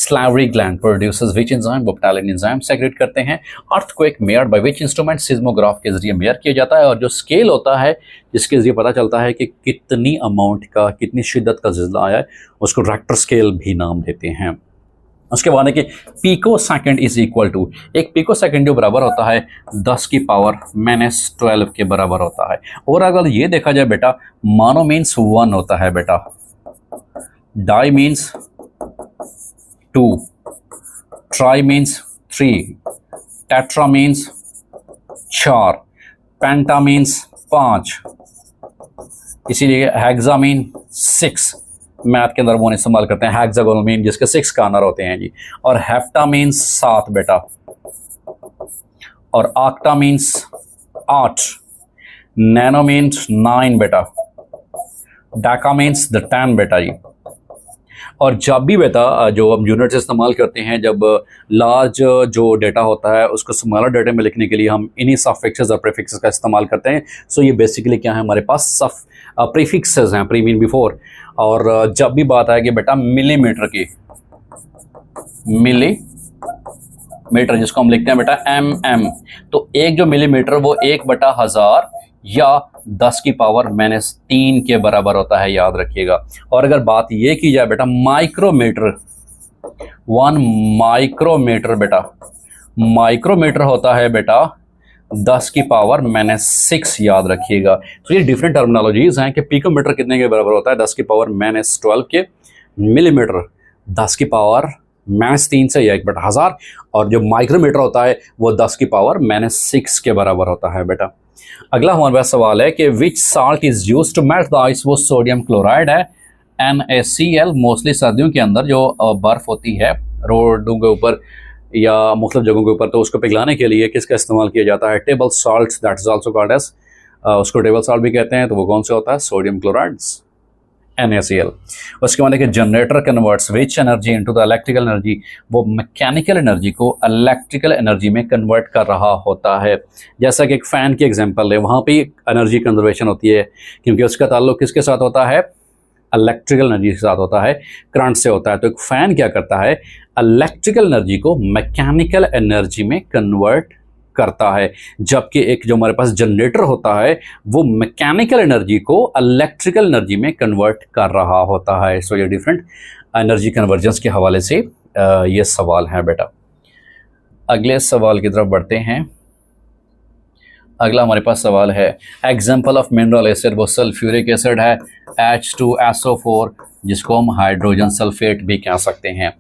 स्लावरी gland produces which enzyme, वो palate enzyme secrete करते हैं। Earthquake measured by which instrument, seismograph के जरिए मेयर किया जाता है। और जो स्केल होता है जिसके जरिए पता चलता है कि कितनी अमाउंट का, कितनी शिद्दत का ज़िल्ज़ला आया है, उसको रेक्टर स्केल भी नाम देते हैं। उसके बाद है कि pico second is equal to, एक पीको सेकंड जो बराबर होता है 10 की पावर -12 के बराबर होता है। और अगर ये देखा जाए बेटा, मानो मीन्स 1 होता है बेटा, di means 2, tri means 3, tetra means 4, penta means 5, इसीलिए हेक्सा मीन 6। मैथ के अंदर वो इस्तेमाल करते हैं हेक्सागोनल मीन, जिसके 6 कार्नर होते हैं जी। और हेप्टा मीन्स 7 बेटा, और ऑक्टा मीन्स 8, नैनो मीन्स 9 बेटा, डेका मीन्स 10 बेटा जी। और जब भी बेटा जो हम यूनिट्स इस्तेमाल करते हैं, जब लार्ज जो डेटा होता है उसको स्मॉलर डेटा में लिखने के लिए हम इन्हीं सफिक्सेस और प्रीफिक्सेस का इस्तेमाल करते हैं। सो ये बेसिकली क्या है, हमारे पास प्रीफिक्सेस हैं, प्री मीन बिफोर। और जब भी बात आएगी बेटा मिलीमीटर की, मिलीमीटर जिसको हम लिखते हैं बेटा mm, तो एक जो मिलीमीटर वो 1/1000 या 10 की पावर -3 के बराबर होता है, याद रखिएगा। और अगर बात ये की जाए बेटा माइक्रोमीटर, 1 माइक्रोमीटर बेटा, माइक्रोमीटर होता है बेटा 10 की पावर -6, याद रखिएगा। तो ये डिफरेंट टर्मिनोलॉजीज हैं कि पिकोमीटर कितने के बराबर होता है, 10 की पावर -12 के, मिलीमीटर 10 की पावर -3 से या 1/1000, और जो माइक्रोमीटर होता है वो 10 की पावर -6 के बराबर होता है बेटा। अगला हमारे पास सवाल है कि which salt is used to melt the ice, वो सोडियम क्लोराइड है, NaCl। मोस्टली सर्दियों के अंदर जो बर्फ़ होती है रोडों के ऊपर या मुख्तलिफ जगहों के ऊपर, तो उसको पिघलाने के लिए किसका इस्तेमाल किया जाता है, table salt, that is also called as, उसको टेबल साल्ट भी कहते हैं। तो वो कौन सा होता है, सोडियम क्लोराइड, NaCl। उसके बाद है कि generator converts which energy into the electrical energy, वो मैकेनिकल एनर्जी को इलेक्ट्रिकल एनर्जी में कन्वर्ट कर रहा होता है। जैसा कि एक फ़ैन की एग्जांपल है, वहाँ पे एनर्जी कंजर्वेशन होती है क्योंकि उसका ताल्लुक किसके साथ होता है, इलेक्ट्रिकल एनर्जी के साथ होता है, करंट से होता है। तो एक फ़ैन क्या करता है, इलेक्ट्रिकल एनर्जी को मैकेनिकल एनर्जी में कन्वर्ट करता है, जबकि एक जो हमारे पास जनरेटर होता है वो मैकेनिकल एनर्जी को इलेक्ट्रिकल एनर्जी में कन्वर्ट कर रहा होता है। सो ये डिफरेंट एनर्जी कन्वर्जेंस के हवाले से ये सवाल है बेटा। अगले सवाल की तरफ बढ़ते हैं। अगला हमारे पास सवाल है, एग्जाम्पल ऑफ मिनरल एसिड, वो सल्फ्यूरिक एसिड है H2SO4, जिसको हम हाइड्रोजन सल्फेट भी कह सकते हैं।